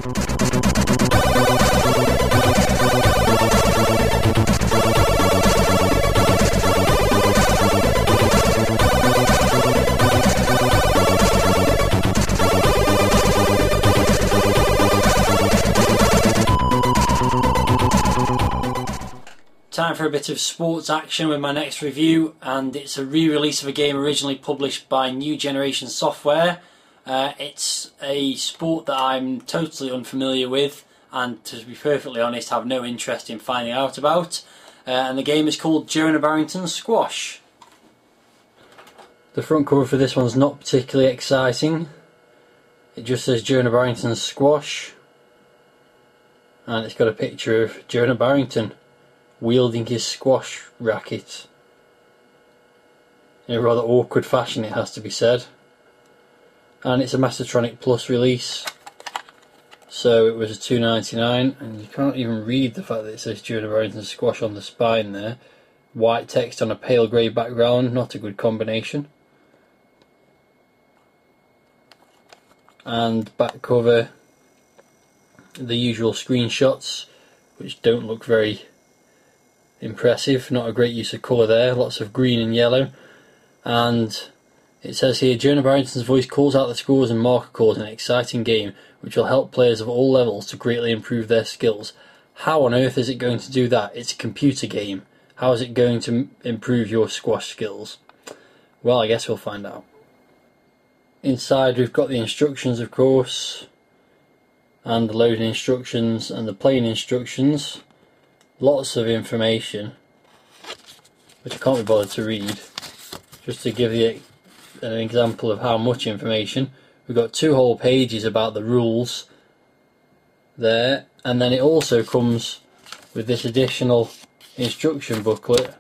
Time for a bit of sports action with my next review, and it's a re-release of a game originally published by New Generation Software. It's a sport that I'm totally unfamiliar with, and to be perfectly honest, have no interest in finding out about. And the game is called Jonah Barrington Squash. The front cover for this one's not particularly exciting. It just says Jonah Barrington Squash, and it's got a picture of Jonah Barrington wielding his squash racket in a rather awkward fashion, it has to be said. And it's a Mastertronic Plus release, so it was a $2.99, and you can't even read the fact that it says Jonah Barrington Squash on the spine there. White text on a pale grey background, not a good combination. And back cover, the usual screenshots, which don't look very impressive, not a great use of colour there, lots of green and yellow. And it says here, Jonah Barrington's voice calls out the scores and marker calls in an exciting game which will help players of all levels to greatly improve their skills. How on earth is it going to do that? It's a computer game. How is it going to improve your squash skills? Well, I guess we'll find out. Inside we've got the instructions, of course, and the loading instructions and the playing instructions. Lots of information which I can't be bothered to read. Just to give you an example of how much information, we've got 2 whole pages about the rules there, and then it also comes with this additional instruction booklet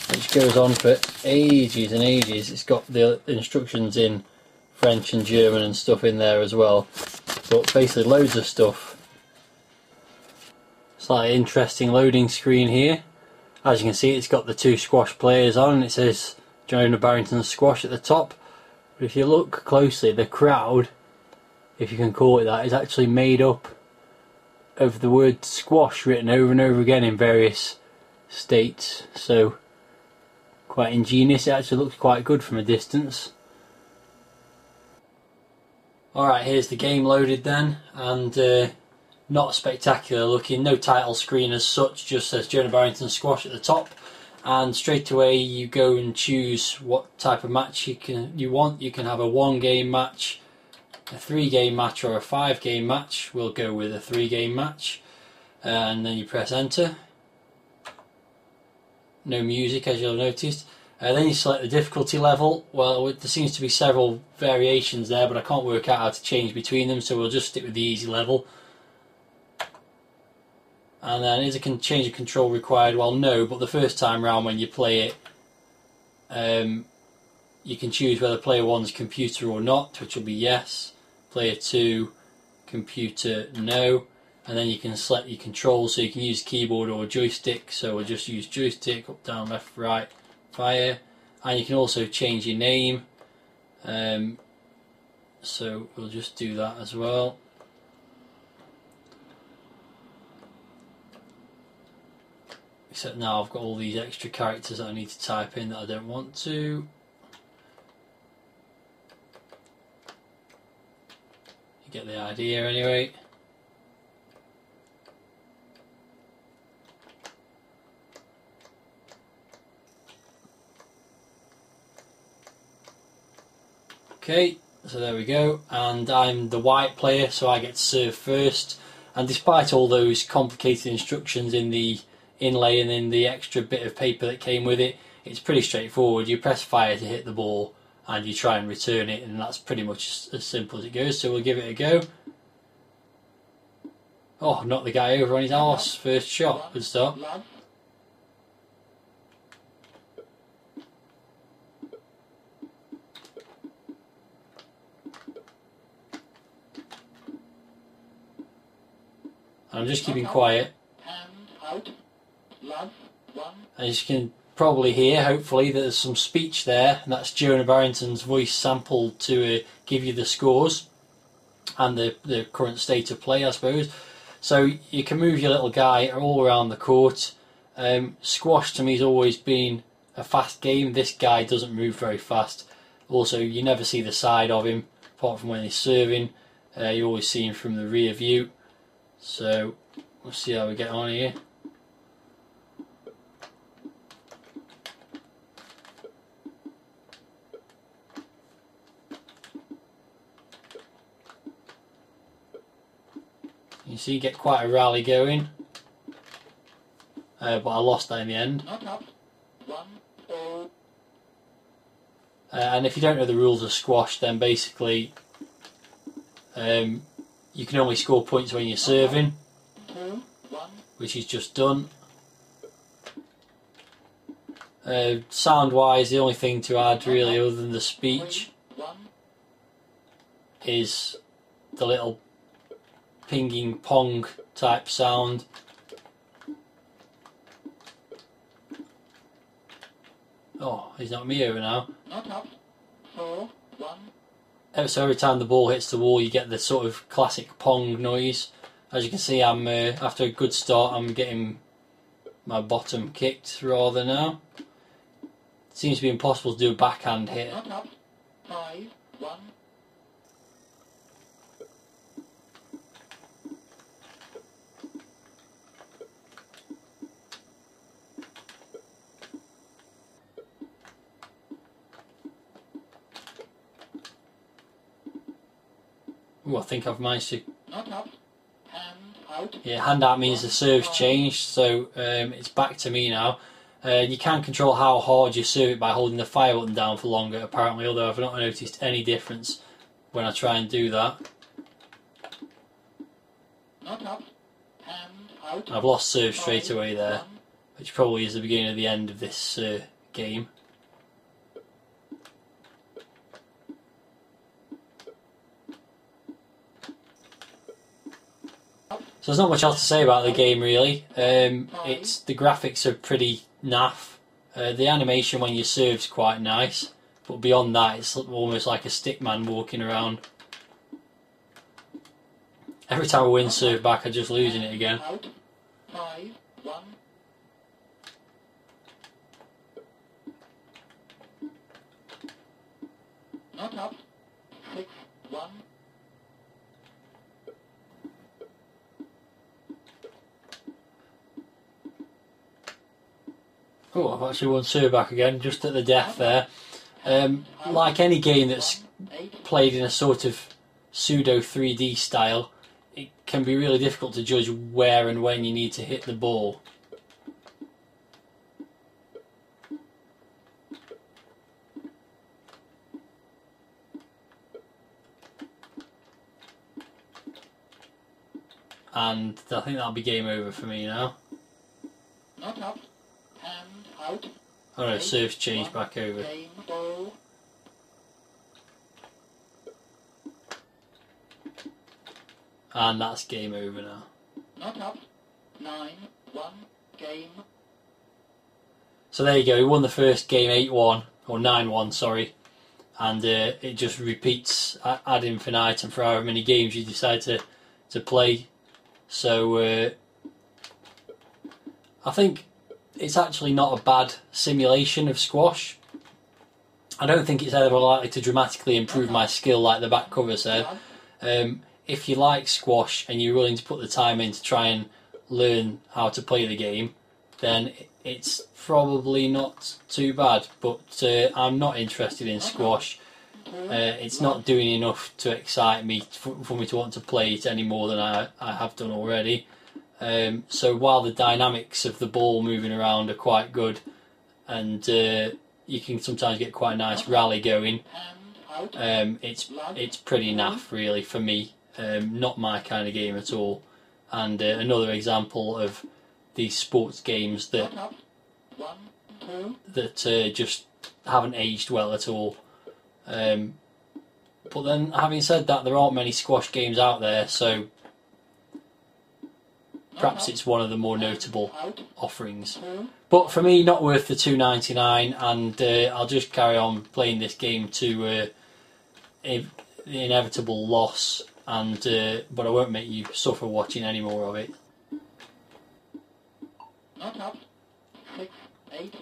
which goes on for ages and ages. It's got the instructions in French and German and stuff in there as well, but basically loads of stuff. Slightly interesting loading screen here. As you can see, it's got the 2 squash players on. It says Jonah Barrington Squash at the top. But if you look closely, the crowd, if you can call it that, is actually made up of the word squash written over and over again in various states. So quite ingenious. It actually looks quite good from a distance. Alright, here's the game loaded then, and not spectacular looking, no title screen as such, just says Jonah Barrington Squash at the top, and straight away you go and choose what type of match you want. You can have a 1-game match, a 3-game match, or a 5-game match. We'll go with a 3-game match, and then you press enter. No music, as you'll have noticed. Then you select the difficulty level. Well, there seems to be several variations there, but I can't work out how to change between them, so we'll just stick with the easy level. And then is a change of control required? Well, no, but the first time round when you play it, you can choose whether player 1's computer or not, which will be yes. Player 2, computer, no. And then you can select your controls, so you can use keyboard or joystick. So we'll just use joystick, up, down, left, right, fire. And you can also change your name. So we'll just do that as well. Except now I've got all these extra characters that I need to type in that I don't want to. You get the idea anyway. Okay, so there we go, and I'm the white player, so I get to serve first. And despite all those complicated instructions in the inlay and in the extra bit of paper that came with it, it's pretty straightforward. You press fire to hit the ball and you try and return it, and that's pretty much as simple as it goes. So we'll give it a go. Oh, knocked the guy over on his arse. First shot, good start. I'm just keeping quiet. As you can probably hear, hopefully, there's some speech there, and that's Jonah Barrington's voice sampled to give you the scores. and the current state of play, I suppose. So you can move your little guy all around the court. Squash to me has always been a fast game. This guy doesn't move very fast. Also, you never see the side of him apart from when he's serving. You always see him from the rear view. So we'll see how we get on here. You see, get quite a rally going, but I lost that in the end. And if you don't know the rules of squash, then basically you can only score points when you're serving, which he's just done. Sound wise, the only thing to add really other than the speech is the little pinging pong type sound. Oh, he's knocked me over now. So every time the ball hits the wall, you get the sort of classic pong noise. As you can see, I'm after a good start, I'm getting my bottom kicked rather now. It seems to be impossible to do a backhand hit. Ooh, I think I've managed to... Yeah, hand out means the serve's changed, so it's back to me now. You can control how hard you serve it by holding the fire button down for longer, apparently, although I've not noticed any difference when I try and do that. I've lost serve straight away there, which probably is the beginning of the end of this game. So there's not much else to say about the game really. It's the graphics are pretty naff. The animation when you serve's quite nice, but beyond that it's almost like a stickman walking around. Every time I win serve back, I'm just losing it again. Oh, I've actually won serve back again, just at the death there. Like any game that's played in a sort of pseudo 3D style, it can be really difficult to judge where and when you need to hit the ball. And I think that'll be game over for me now. Oh no, serve's changed back over. And that's game over now. So there you go, he won the first game 8-1, or 9-1, sorry. And it just repeats ad infinitum for however many games you decide to play. So I think it's actually not a bad simulation of squash. I don't think it's ever likely to dramatically improve my skill like the back cover said. If you like squash and you're willing to put the time in to try and learn how to play the game, then it's probably not too bad. But I'm not interested in squash. It's not doing enough to excite me for me to want to play it any more than I have done already. So while the dynamics of the ball moving around are quite good, and you can sometimes get quite a nice rally going, it's pretty naff really for me. Not my kind of game at all. And another example of these sports games that just haven't aged well at all. But then, having said that, there aren't many squash games out there, so perhaps it's one of the more notable offerings. But for me, not worth the $2.99, and I'll just carry on playing this game to the inevitable loss and but I won't make you suffer watching any more of it. Not up. 6, 8.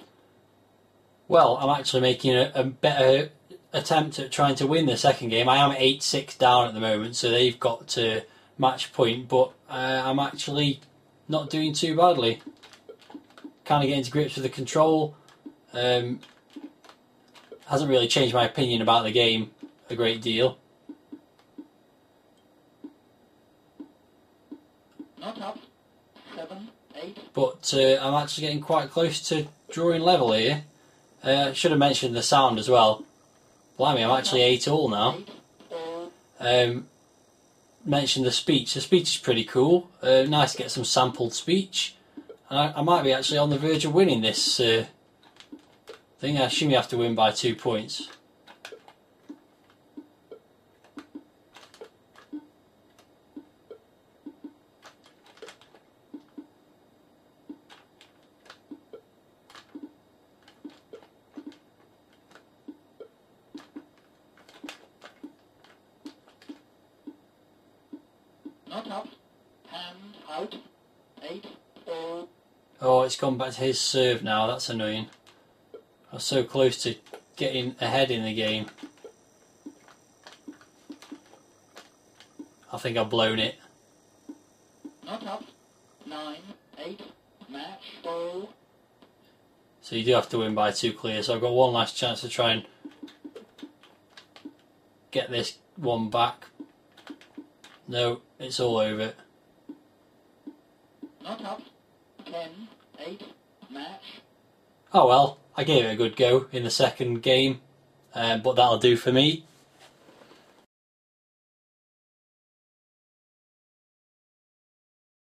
Well, I'm actually making a better attempt at trying to win the second game. I am 8-6 down at the moment, so they've got to match point, but I'm actually not doing too badly. Kind of getting to grips with the control. Hasn't really changed my opinion about the game a great deal. Not up. 7, 8. But I'm actually getting quite close to drawing level here. Should have mentioned the sound as well. Blimey, I'm actually 8-all now. Mentioned the speech. The speech is pretty cool. Nice to get some sampled speech. I might be actually on the verge of winning this thing. I assume you have to win by 2 points. Not up. Hand out. 8, 4. Oh, it's gone back to his serve now. That's annoying. I was so close to getting ahead in the game. I think I've blown it. Not up. 9, 8. Match ball. So you do have to win by 2 clear. So I've got one last chance to try and get this one back. No, it's all over. Not up. 10, 8. Match. Oh well, I gave it a good go in the second game, but that'll do for me.